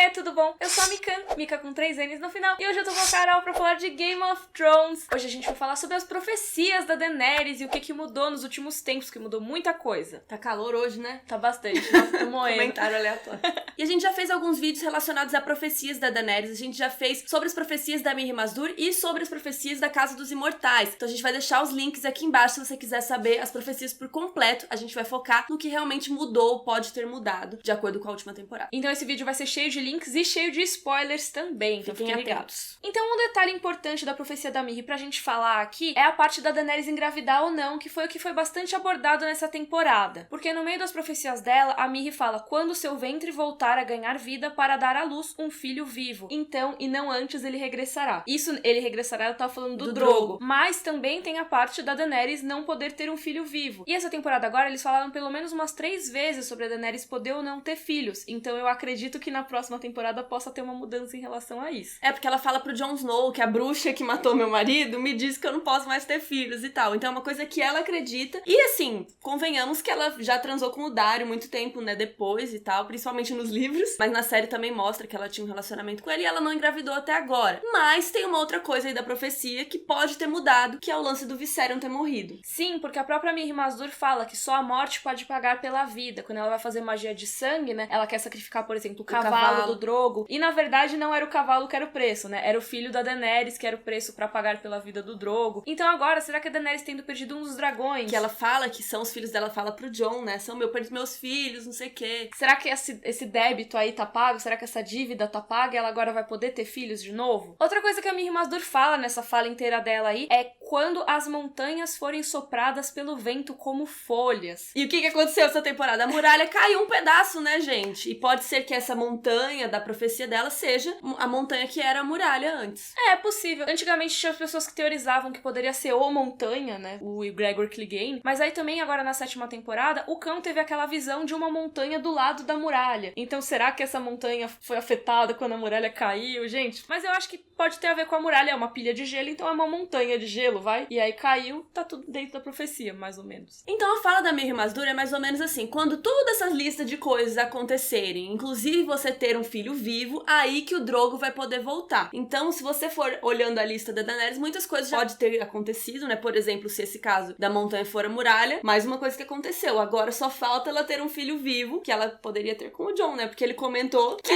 Oiê, tudo bom? Eu sou a Mikan, Mika com 3 N's no final, e hoje eu tô com a Carol pra falar de Game of Thrones. Hoje a gente vai falar sobre as profecias da Daenerys e o que mudou nos últimos tempos, que mudou muita coisa. Tá calor hoje, né? Tá bastante, nossa, tô moendo. Comentário aleatório. E a gente já fez alguns vídeos relacionados a profecias da Daenerys, a gente já fez sobre as profecias da Mirri Maz Duur e sobre as profecias da Casa dos Imortais. Então a gente vai deixar os links aqui embaixo se você quiser saber as profecias por completo. A gente vai focar no que realmente mudou ou pode ter mudado, de acordo com a última temporada. Então esse vídeo vai ser cheio de links e cheio de spoilers também, então fiquem ligados. Então um detalhe importante da profecia da Mirri pra gente falar aqui é a parte da Daenerys engravidar ou não, que foi o que foi bastante abordado nessa temporada. Porque no meio das profecias dela, a Mirri fala: quando seu ventre voltar a ganhar vida para dar à luz um filho vivo, então, e não antes, ele regressará. Isso, ele regressará, eu tava falando do Drogo. Mas também tem a parte da Daenerys não poder ter um filho vivo. E essa temporada agora, eles falaram pelo menos umas 3 vezes sobre a Daenerys poder ou não ter filhos. Então eu acredito que na próxima temporada possa ter uma mudança em relação a isso. É, porque ela fala pro Jon Snow que a bruxa que matou meu marido me disse que eu não posso mais ter filhos e tal. Então é uma coisa que ela acredita. E assim, convenhamos que ela já transou com o Daario muito tempo, né, depois e tal, principalmente nos livros. Mas na série também mostra que ela tinha um relacionamento com ele e ela não engravidou até agora. Mas tem uma outra coisa aí da profecia que pode ter mudado, que é o lance do Viserion ter morrido. Sim, porque a própria Mirri Maz Duur fala que só a morte pode pagar pela vida. Quando ela vai fazer magia de sangue, né, ela quer sacrificar, por exemplo, o cavalo do Drogo. E na verdade não era o cavalo que era o preço, né? Era o filho da Daenerys que era o preço pra pagar pela vida do Drogo. Então agora, será que a Daenerys tendo perdido um dos dragões? Que ela fala que são os filhos dela, fala pro Jon, né? São meus filhos, não sei o quê. Será que esse débito aí tá pago? Será que essa dívida tá paga e ela agora vai poder ter filhos de novo? Outra coisa que a Mirri Maz Duur fala nessa fala inteira dela aí é quando as montanhas forem sopradas pelo vento como folhas. E o que aconteceu essa temporada? A muralha caiu um pedaço, né, gente? E pode ser que essa montanha da profecia dela seja a montanha que era a muralha antes. É possível. Antigamente tinha as pessoas que teorizavam que poderia ser o montanha, né? O Gregor Clegane. Mas aí também, agora na 7ª temporada, o Cão teve aquela visão de uma montanha do lado da muralha. Então será que essa montanha foi afetada quando a muralha caiu, gente? Mas eu acho que pode ter a ver com a muralha. É uma pilha de gelo, então é uma montanha de gelo, vai? E aí caiu, tá tudo dentro da profecia, mais ou menos. Então a fala da Mirri Maz Duur é mais ou menos assim: quando todas essas listas de coisas acontecerem, inclusive você ter um filho vivo, aí que o Drogo vai poder voltar. Então, se você for olhando a lista da Daenerys, muitas coisas já pode ter acontecido, né? Por exemplo, se esse caso da montanha for a muralha, mais uma coisa que aconteceu. Agora só falta ela ter um filho vivo, que ela poderia ter com o Jon, né? Porque ele comentou que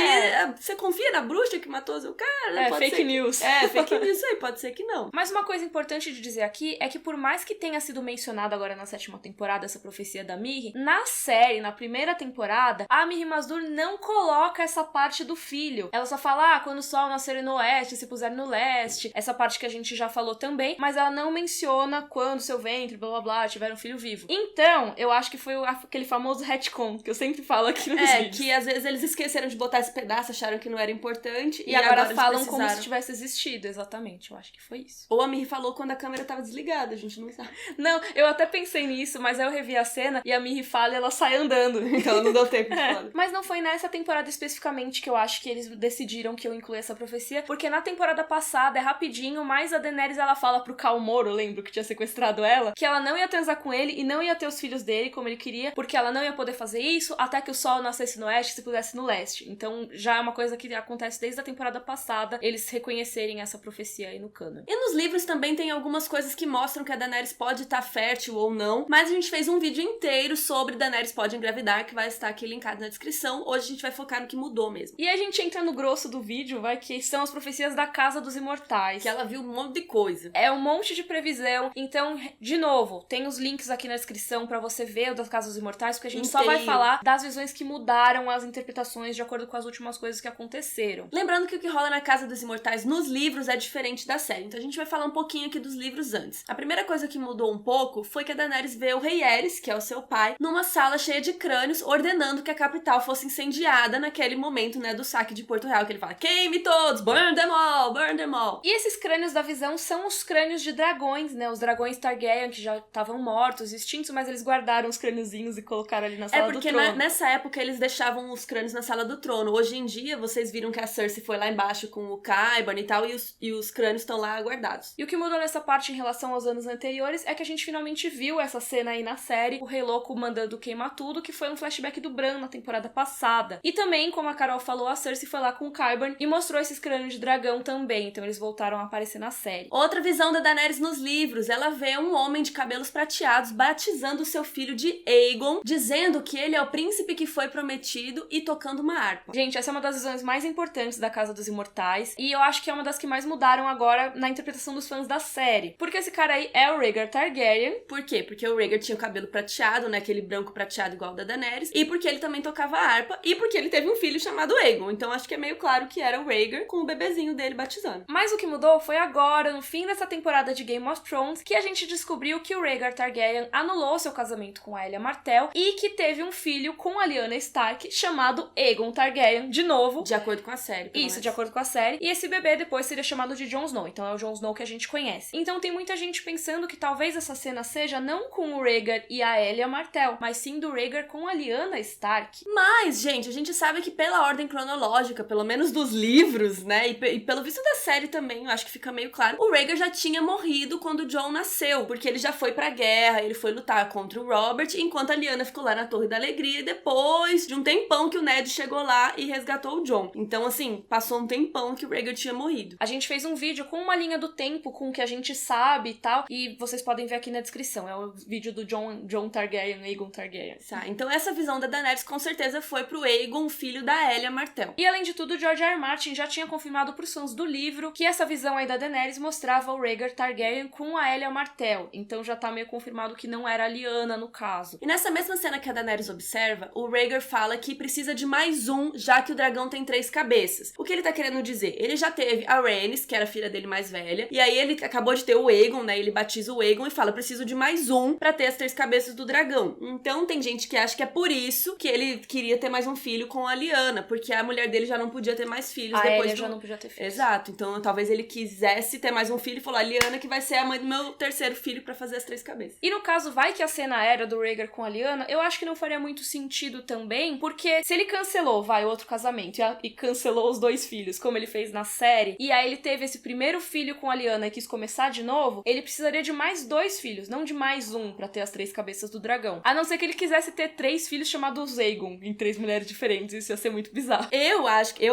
você confia na bruxa que matou seu cara? É, fake news. É, fake news aí, pode ser que não. Mas uma coisa importante de dizer aqui é que por mais que tenha sido mencionado agora na 7ª temporada essa profecia da Mirri, na série, na primeira temporada, a Mirri Maz Duur não coloca essa parte do filho. Ela só fala, quando o sol nascer no oeste, se puser no leste, essa parte que a gente já falou também, mas ela não menciona quando seu ventre, blá blá blá, tiver um filho vivo. Então, eu acho que foi aquele famoso retcon, que eu sempre falo aqui nos vídeos. Que às vezes eles esqueceram de botar esse pedaço, acharam que não era importante, e agora falam como se tivesse existido, exatamente, eu acho que foi isso. Ou a Mirri falou quando a câmera tava desligada, a gente não sabe. Não, eu até pensei nisso, mas aí eu revi a cena e a Mirri fala e ela sai andando. Então não deu tempo de falar. Mas não foi nessa temporada especificamente que eu acho que eles decidiram que eu incluí essa profecia, porque na temporada passada, é rapidinho, mas a Daenerys ela fala pro Khal Moro, lembro que tinha sequestrado ela, que ela não ia transar com ele e não ia ter os filhos dele como ele queria, porque ela não ia poder fazer isso até que o sol nascesse no oeste, se pudesse no leste. Então já é uma coisa que acontece desde a temporada passada, eles reconhecerem essa profecia aí no canon. E nos livros também tem algumas coisas que mostram que a Daenerys pode estar fértil ou não, mas a gente fez um vídeo inteiro sobre Daenerys pode engravidar, que vai estar aqui linkado na descrição. Hoje a gente vai focar no que mudou mesmo. E a gente entra no grosso do vídeo, que são as profecias da Casa dos Imortais. Que ela viu um monte de coisa. É um monte de previsão. Então, de novo, tem os links aqui na descrição pra você ver o das Casas dos Imortais, porque a gente só vai falar das visões que mudaram as interpretações de acordo com as últimas coisas que aconteceram. Lembrando que o que rola na Casa dos Imortais nos livros é diferente da série, então a gente vai falar um pouquinho aqui dos livros antes. A primeira coisa que mudou um pouco foi que a Daenerys vê o rei Aerys, que é o seu pai, numa sala cheia de crânios, ordenando que a capital fosse incendiada naquele momento, né, do saque de Porto Real, que ele fala: queime todos, burn them all, burn them all. E esses crânios da visão são os crânios de dragões, né, os dragões Targaryen, que já estavam mortos, extintos, mas eles guardaram os crâniozinhos e colocaram ali na sala do trono. É porque nessa época eles deixavam os crânios na sala do trono. Hoje em dia, vocês viram que a Cersei foi lá embaixo com o Qyburn e tal, e os crânios estão lá guardados. E o que mudou nessa parte em relação aos anos anteriores é que a gente finalmente viu essa cena aí na série, o Rei Louco mandando queimar tudo, que foi um flashback do Bran na temporada passada. E também, como a Carol Carol falou, a Cersei foi lá com o Qyburn e mostrou esses crânios de dragão também, então eles voltaram a aparecer na série. Outra visão da Daenerys nos livros, ela vê um homem de cabelos prateados batizando seu filho de Aegon, dizendo que ele é o príncipe que foi prometido e tocando uma harpa. Gente, essa é uma das visões mais importantes da Casa dos Imortais e eu acho que é uma das que mais mudaram agora na interpretação dos fãs da série. Porque esse cara aí é o Rhaegar Targaryen. Por quê? Porque o Rhaegar tinha o cabelo prateado, né? Aquele branco prateado igual ao da Daenerys. E porque ele também tocava harpa. E porque ele teve um filho chamado Aegon. Então acho que é meio claro que era o Rhaegar com o bebezinho dele batizando. Mas o que mudou foi agora, no fim dessa temporada de Game of Thrones, que a gente descobriu que o Rhaegar Targaryen anulou seu casamento com a Elia Martell e que teve um filho com a Lyanna Stark chamado Aegon Targaryen, de novo. De acordo com a série. Isso, de acordo com a série. E esse bebê depois seria chamado de Jon Snow. Então é o Jon Snow que a gente conhece. Então tem muita gente pensando que talvez essa cena seja não com o Rhaegar e a Elia Martell, mas sim do Rhaegar com a Lyanna Stark. Mas, gente, a gente sabe que pela ordem cronológica, pelo menos dos livros, né, e pelo visto da série também, eu acho que fica meio claro, o Rhaegar já tinha morrido quando o Jon nasceu, porque ele já foi pra guerra, ele foi lutar contra o Robert, enquanto a Lyanna ficou lá na Torre da Alegria, e depois de um tempão que o Ned chegou lá e resgatou o Jon. Então, assim, passou um tempão que o Rhaegar tinha morrido. A gente fez um vídeo com uma linha do tempo, com o que a gente sabe e tal, e vocês podem ver aqui na descrição. É o vídeo do Jon Targaryen, Aegon Targaryen. Tá, então essa visão da Daenerys com certeza foi pro Aegon, filho da Elia Martell. E além de tudo, George R. R. Martin já tinha confirmado pros fãs do livro que essa visão aí da Daenerys mostrava o Rhaegar Targaryen com a Elia Martell. Então já tá meio confirmado que não era a Lyanna no caso. E nessa mesma cena que a Daenerys observa, o Rhaegar fala que precisa de mais um, já que o dragão tem 3 cabeças. O que ele tá querendo dizer? Ele já teve a Rhaenys, que era a filha dele mais velha, e aí ele acabou de ter o Aegon, né? Ele batiza o Aegon e fala, preciso de mais um pra ter as 3 cabeças do dragão. Então tem gente que acha que é por isso que ele queria ter mais um filho com a Lyanna, porque a mulher dele já não podia ter mais filhos A depois Elia já não podia ter filhos. Exato, então talvez ele quisesse ter mais um filho e falou, a Lyanna que vai ser a mãe do meu terceiro filho pra fazer as 3 cabeças. E no caso, vai que a cena era do Rhaegar com a Lyanna, eu acho que não faria muito sentido também, porque se ele cancelou, o outro casamento e cancelou os 2 filhos, como ele fez na série, e aí ele teve esse primeiro filho com a Lyanna e quis começar de novo, ele precisaria de mais 2 filhos, não de mais um pra ter as 3 cabeças do dragão. A não ser que ele quisesse ter 3 filhos chamados Aegon, em 3 mulheres diferentes, isso ia ser muito bizarro.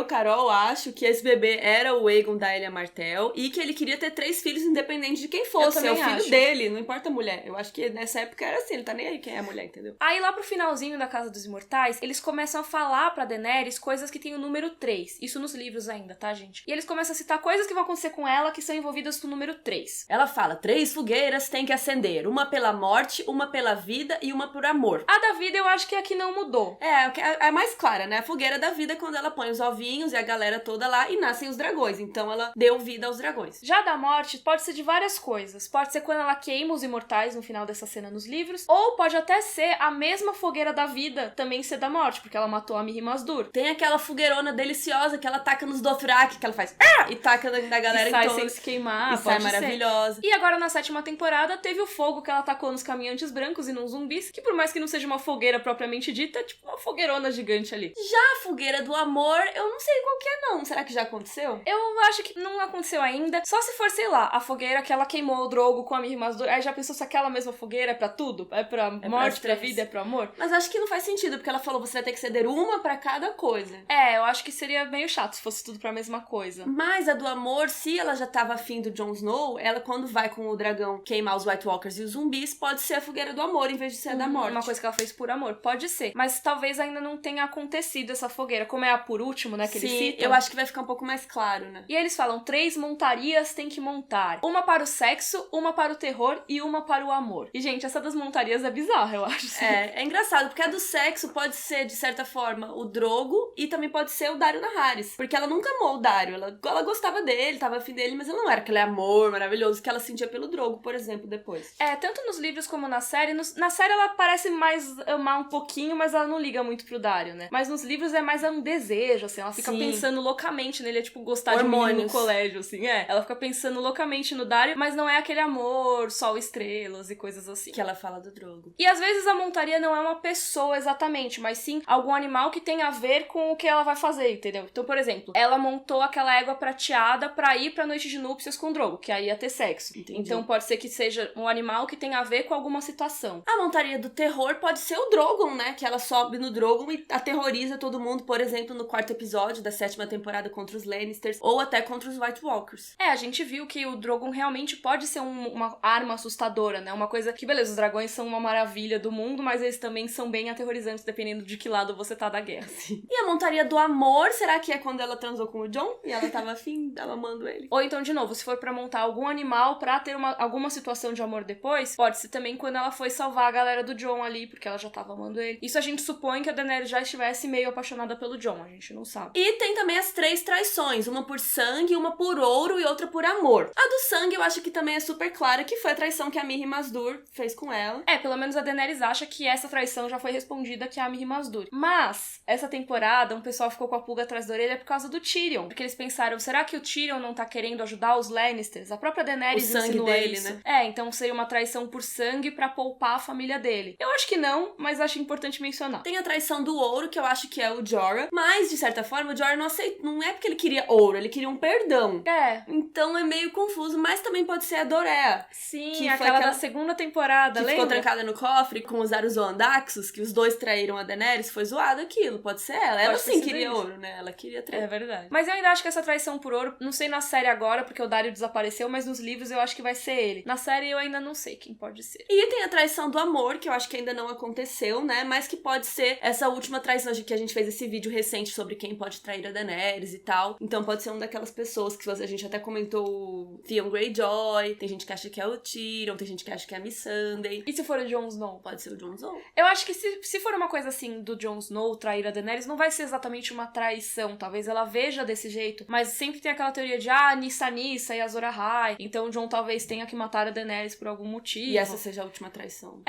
Carol, acho que esse bebê era o Aegon da Elia Martell e que ele queria ter 3 filhos independente de quem fosse. É o filho dele, não importa a mulher. Eu acho que nessa época era assim, ele tá nem aí quem é a mulher, entendeu? Aí lá pro finalzinho da Casa dos Imortais, eles começam a falar pra Daenerys coisas que tem o número 3. Isso nos livros ainda, tá, gente? E eles começam a citar coisas que vão acontecer com ela que são envolvidas com o número 3. Ela fala, 3 fogueiras tem que acender. Uma pela morte, uma pela vida e uma por amor. A da vida eu acho que aqui não mudou. É mais clara, né? A fogueira da vida é quando ela põe os ovinhos e a galera toda lá e nascem os dragões. Então ela deu vida aos dragões. Já da morte pode ser de várias coisas. Pode ser quando ela queima os imortais no final dessa cena nos livros. Ou pode até ser a mesma fogueira da vida também ser da morte, porque ela matou a Mirri Masdur. Tem aquela fogueirona deliciosa que ela taca nos Dothraki, que ela faz e taca na galera e sai sem se queimar. E sai maravilhosa. E agora na 7ª temporada teve o fogo que ela tacou nos caminhantes brancos e nos zumbis, que por mais que não seja uma fogueira propriamente dita, é tipo uma fogueirona gigante ali. Já a fogueira do amor, eu não sei qual que é não. Será que já aconteceu? Eu acho que não aconteceu ainda. Só se for, sei lá, a fogueira que ela queimou o Drogo com a Mirri Masdur. Aí já pensou se aquela mesma fogueira é pra tudo? É pra morte, pra vida, é pro amor? Mas acho que não faz sentido, porque ela falou, você vai ter que ceder uma pra cada coisa. Eu acho que seria meio chato se fosse tudo pra mesma coisa. Mas a do amor, se ela já tava afim do Jon Snow, ela quando vai com o dragão queimar os White Walkers e os zumbis, pode ser a fogueira do amor em vez de ser a da morte. Uma coisa que ela fez por amor, pode ser. Mas talvez ainda não tenha acontecido essa fogueira, como é a por último, né, que eles citam. Eu acho que vai ficar um pouco mais claro, né? E eles falam, 3 montarias tem que montar. Uma para o sexo, uma para o terror e uma para o amor. E, gente, essa das montarias é bizarra, eu acho. Assim. É engraçado, porque a do sexo pode ser, de certa forma, o Drogo e também pode ser o Daario Naharis. Porque ela nunca amou o Daario. Ela gostava dele, tava afim dele, mas ela não era aquele amor maravilhoso que ela sentia pelo Drogo, por exemplo, depois. Tanto nos livros como na série. Na série ela parece mais amar um pouquinho, mas ela não liga muito pro Daario, né? Mas nos livros é mais um desejo, assim. Ela fica pensando loucamente nele, é tipo gostar de um menino no colégio, assim. Ela fica pensando loucamente no Daario, mas não é aquele amor, sol, estrelas e coisas assim. Que ela fala do Drogo. E às vezes a montaria não é uma pessoa exatamente, mas sim algum animal que tem a ver com o que ela vai fazer, entendeu? Então, por exemplo, ela montou aquela égua prateada pra ir pra noite de núpcias com o Drogo, que aí ia ter sexo. Entendi. Então pode ser que seja um animal que tem a ver com alguma situação. A montaria do terror pode ser o Drogon, né? Que ela sobe no Drogon e aterroriza todo mundo, por exemplo, no 4º episódio da 7ª temporada contra os Lannisters, ou até contra os White Walkers. A gente viu que o Drogon realmente pode ser uma arma assustadora, né? Uma coisa que, beleza, os dragões são uma maravilha do mundo, mas eles também são bem aterrorizantes, dependendo de que lado você tá da guerra. Sim. E a montaria do amor, será que é quando ela transou com o Jon? E ela tava afim, tava amando ele? Ou então, de novo, se for pra montar algum animal pra ter alguma situação de amor depois, pode ser também quando ela foi salvar a galera do Jon ali, porque ela já tava amando ele. Isso a gente supõe que a Daenerys já estivesse meio apaixonada pelo Jon, a gente não sabe. E tem também as 3 traições, uma por sangue, uma por ouro e outra por amor. A do sangue eu acho que também é super clara, que foi a traição que a Mirri Maz-Dur fez com ela. Pelo menos a Daenerys acha que essa traição já foi respondida, que é a Mirri Maz-Dur. Mas, essa temporada, um pessoal ficou com a pulga atrás da orelha por causa do Tyrion. Porque eles pensaram, será que o Tyrion não tá querendo ajudar os Lannisters? A própria Daenerys o sangue insinua dele, isso. né? Então seria uma traição por sangue pra poupar a família dele. Eu acho que não, mas acho importante mencionar. Tem a traição do ouro, que eu acho que é o Jorah. Mas, de certa forma, o Jorah não é porque ele queria ouro, ele queria um perdão. Então é meio confuso, mas também pode ser a Dorea. Sim, que aquela da segunda temporada, que lembra? ficou trancada no cofre com os Aruzoandaxos, que os dois traíram a Daenerys, foi zoado aquilo, pode ser ela. Ela sim queria ouro, né? Ela queria trair. É verdade. Mas eu ainda acho que essa traição por ouro, não sei na série agora, porque o Daario desapareceu, mas nos livros eu acho que vai ser ele. Na série eu ainda não sei quem pode ser. E tem a traição do amor, que eu acho que ainda não aconteceu, né? Mas que pode ser essa última traição de que a gente fez esse vídeo recente sobre quem pode trair a Daenerys e tal. Então pode ser uma daquelas pessoas que a gente até comentou o Theon Greyjoy, tem gente que acha que é o Tyrion, tem gente que acha que é a Missandei. E se for o Jon Snow? Pode ser o Jon Snow. Eu acho que se for uma coisa assim do Jon Snow trair a Daenerys, não vai ser exatamente uma traição. Talvez ela veja desse jeito, mas sempre tem aquela teoria de Nissa e Azor Ahai. Então o Jon talvez tenha que matar a Daenerys por algum motivo. E essa seja a última traição.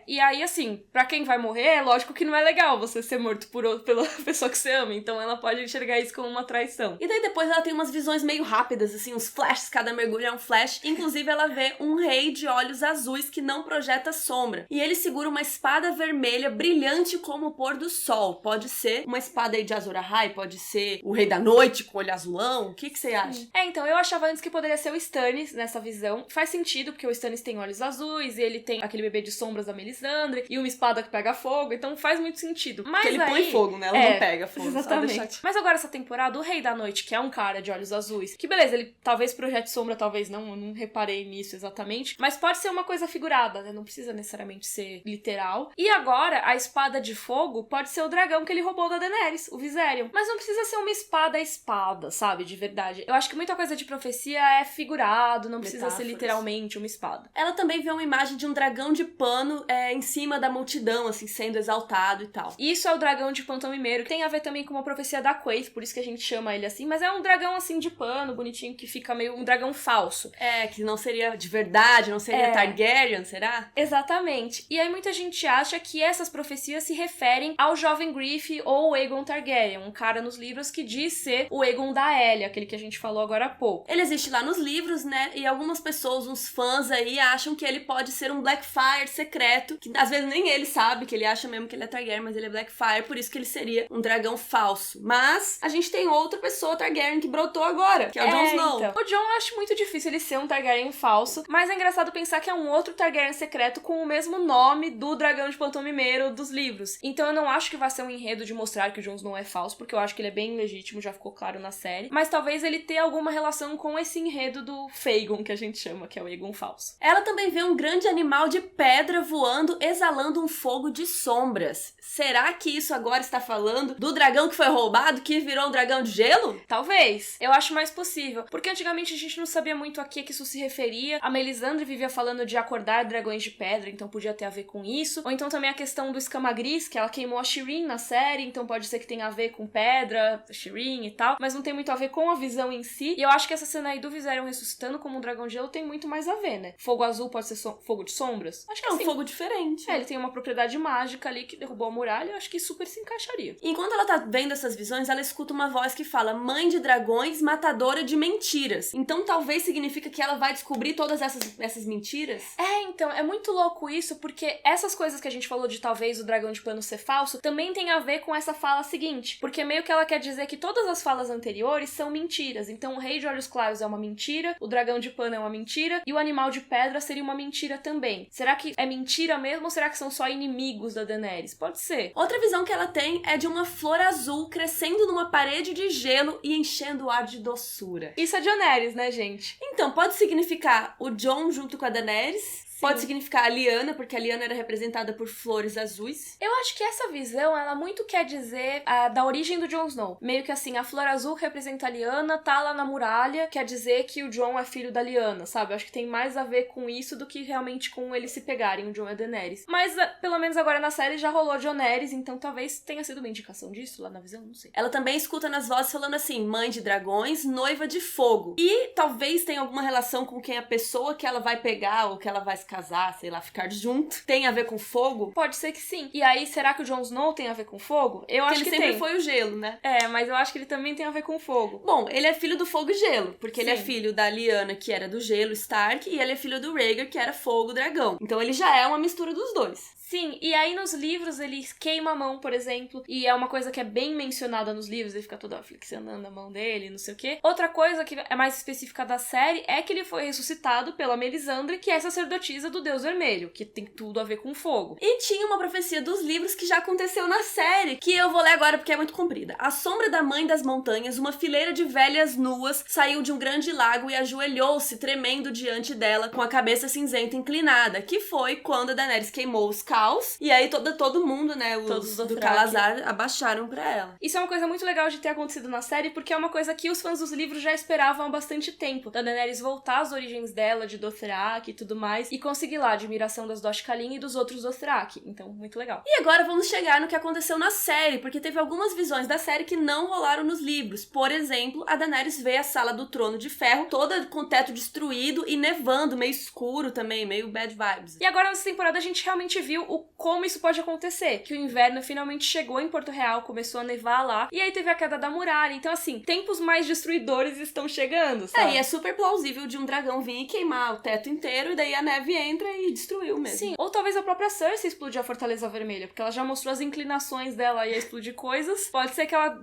E aí assim, pra quem vai morrer, é lógico que não é legal você ser morto pela pessoa que você ama. Então ela pode enxergar isso como uma traição. E daí depois ela tem umas visões meio rápidas, assim, uns flashes, cada mergulho é um flash. Inclusive ela vê um rei de olhos azuis que não projeta sombra. E ele segura uma espada vermelha brilhante como o pôr do sol. Pode ser uma espada aí de Azor Ahai, pode ser o Rei da Noite com olho azulão. O que você acha? Então, eu achava antes que poderia ser o Stannis nessa visão. Faz sentido, porque o Stannis tem olhos azuis, e ele tem aquele bebê de sombras da Melisandre, e uma espada que pega fogo, então faz muito sentido. Mas porque ele põe fogo, né? Ela não pega fogo. Exatamente. Mas agora essa temporada, o Rei da Noite, que é um cara de olhos azuis, que beleza, ele talvez projete sombra, talvez não, eu não reparei nisso exatamente, mas pode ser uma coisa figurada, né? Não precisa necessariamente ser literal. E agora, a espada de fogo pode ser o dragão que ele roubou da Daenerys, o Viserion. Mas não precisa ser uma espada, sabe? De verdade. Eu acho que muita coisa de profecia é figurado, não precisa ser literalmente uma espada. Ela também vê uma imagem de um dragão de pano em cima da multidão, assim, sendo exaltado e tal. Isso é o dragão de pano mimeiro, que tem a ver também com uma profecia da Quaithe, por isso que a gente chama ele assim, mas é um dragão assim de pano, bonitinho, que fica meio um dragão falso. Que não seria de verdade, não seria Targaryen, será? Exatamente. E aí muita gente acha que essas profecias se referem ao jovem Griff ou Aegon Targaryen, um cara nos livros que diz ser o Aegon da Elia, aquele que a gente falou agora há pouco. Ele existe lá nos livros, né? E algumas pessoas, uns fãs aí, acham que ele pode ser um Blackfyre secreto, que às vezes nem ele sabe, que ele acha mesmo que ele é Targaryen, mas ele é Blackfyre, por isso que ele seria um dragão falso. Mas a gente tem outra pessoa Targaryen que brotou agora, que é o Jon Snow. Então. O Jon eu acho muito difícil ele ser um Targaryen falso, mas é engraçado pensar que é um outro Targaryen secreto com o mesmo nome do dragão de Pantão Mimeiro dos livros. Então eu não acho que vai ser um enredo de mostrar que o Jon Snow é falso, porque eu acho que ele é bem legítimo, já ficou claro na série. Mas talvez ele tenha alguma relação com esse enredo do Fagon, que a gente chama, que é o Aegon falso. Ela também vê um grande animal de pedra voando, exalando um fogo de sombras. Será que isso agora está falando do dragão que foi roubado, que virou um dragão de gelo? Talvez. Eu acho mais possível. Porque antigamente a gente não sabia muito a que isso se referia. A Melisandre vivia falando de acordar dragões de pedra, então podia ter a ver com isso. Ou então também a questão do escama gris, que ela queimou a Shireen na série, então pode ser que tenha a ver com pedra, Shireen e tal. Mas não tem muito a ver com a visão em si. E eu acho que essa cena aí do Viserion ressuscitando como um dragão de gelo tem muito mais a ver, né? Fogo azul pode ser fogo de sombras? Acho que é um sim. fogo diferente. Ele tem uma propriedade mágica ali que derrubou a muralha, eu acho que super se encaixaria. Enquanto ela tá vendo essas visões, ela escuta uma voz que fala: mãe de dragões, matadora de mentiras. Então talvez significa que ela vai descobrir todas essas mentiras? Então, é muito louco isso, porque essas coisas que a gente falou de talvez o dragão de pano ser falso, também tem a ver com essa fala seguinte, porque meio que ela quer dizer que todas as falas anteriores são mentiras. Então o rei de olhos claros é uma mentira, o dragão de pano é uma mentira, e o animal de pedra seria uma mentira também. Será que é mentira mesmo ou será que são só inimigos da Daenerys? Pode ser. Outra visão que ela tem é de uma flor azul crescendo numa parede de gelo e enchendo o ar de doçura. Isso é Daenerys, né, gente? Então, pode significar o Jon junto com a Daenerys. Sim. Pode significar a Lyanna, porque a Lyanna era representada por flores azuis. Eu acho que essa visão, ela muito quer dizer da origem do Jon Snow. Meio que assim, a flor azul que representa a Lyanna, tá lá na muralha, quer dizer que o Jon é filho da Lyanna, sabe? Eu acho que tem mais a ver com isso do que realmente com eles se pegarem, o Jon e a Daenerys. Mas, pelo menos agora na série já rolou Daenerys, então talvez tenha sido uma indicação disso lá na visão, não sei. Ela também escuta nas vozes falando assim, mãe de dragões, noiva de fogo. E talvez tenha alguma relação com quem a pessoa que ela vai pegar ou que ela vai se casar, sei lá, ficar junto, tem a ver com fogo? Pode ser que sim. E aí, será que o Jon Snow tem a ver com fogo? Eu acho que ele sempre foi o gelo, né? É, mas eu acho que ele também tem a ver com fogo. Bom, ele é filho do fogo e gelo, porque ele é filho da Lyanna, que era do gelo, Stark, e ele é filho do Rhaegar, que era fogo, dragão. Então ele já é uma mistura dos dois. Sim, e aí nos livros ele queima a mão, por exemplo, e é uma coisa que é bem mencionada nos livros, ele fica todo flexionando a mão dele, não sei o quê. Outra coisa que é mais específica da série é que ele foi ressuscitado pela Melisandre, que é sacerdotisa do Deus Vermelho, que tem tudo a ver com fogo. E tinha uma profecia dos livros que já aconteceu na série, que eu vou ler agora porque é muito comprida. À sombra da mãe das montanhas, uma fileira de velhas nuas saiu de um grande lago e ajoelhou-se, tremendo diante dela, com a cabeça cinzenta inclinada, que foi quando a Daenerys queimou os caos, e aí todo mundo, né, os do Calazar abaixaram pra ela. Isso é uma coisa muito legal de ter acontecido na série, porque é uma coisa que os fãs dos livros já esperavam há bastante tempo, da Daenerys voltar às origens dela, de Dothraki e tudo mais, e conseguir lá a admiração das Dosh Khalin e dos outros Dothraki. Então, muito legal. E agora vamos chegar no que aconteceu na série, porque teve algumas visões da série que não rolaram nos livros. Por exemplo, a Daenerys vê a sala do Trono de Ferro toda com o teto destruído e nevando, meio escuro também, meio bad vibes. E agora nessa temporada a gente realmente viu como isso pode acontecer, que o inverno finalmente chegou em Porto Real, começou a nevar lá, e aí teve a queda da muralha. Então assim, tempos mais destruidores estão chegando, sabe? E é super plausível de um dragão vir e queimar o teto inteiro, e daí a neve entra e destruiu mesmo. Sim, ou talvez a própria Cersei explodir a Fortaleza Vermelha, porque ela já mostrou as inclinações dela a explodir coisas. Pode ser que ela...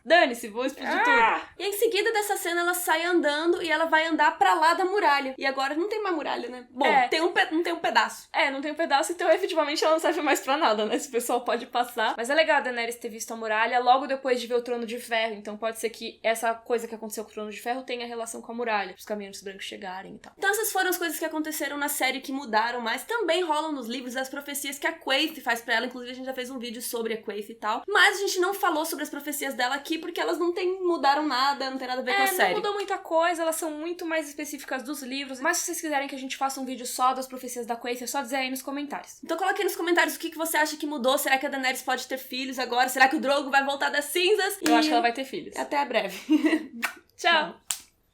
dane-se, vou explodir tudo. E em seguida dessa cena, ela sai andando e ela vai andar pra lá da muralha. E agora não tem mais muralha, né? Bom, não tem um pedaço. Não tem um pedaço, então efetivamente ela não serve mais pra nada, né? Esse pessoal pode passar. Mas é legal a Daenerys ter visto a muralha logo depois de ver o Trono de Ferro, então pode ser que essa coisa que aconteceu com o Trono de Ferro tenha relação com a muralha, os caminhos brancos chegarem e tal. Então essas foram as coisas que aconteceram na série que mudaram, mas também rolam nos livros as profecias que a Quaithe faz pra ela, inclusive a gente já fez um vídeo sobre a Quaithe e tal, mas a gente não falou sobre as profecias dela aqui porque elas não mudaram nada, não tem nada a ver com a série. Não mudou muita coisa, elas são muito mais específicas dos livros, mas se vocês quiserem que a gente faça um vídeo só das profecias da Quaithe, é só dizer aí nos comentários. Então coloque aí nos comentários o que você acha que mudou, será que a Daenerys pode ter filhos agora, será que o Drogo vai voltar das cinzas? Eu acho que ela vai ter filhos. Até breve. Tchau!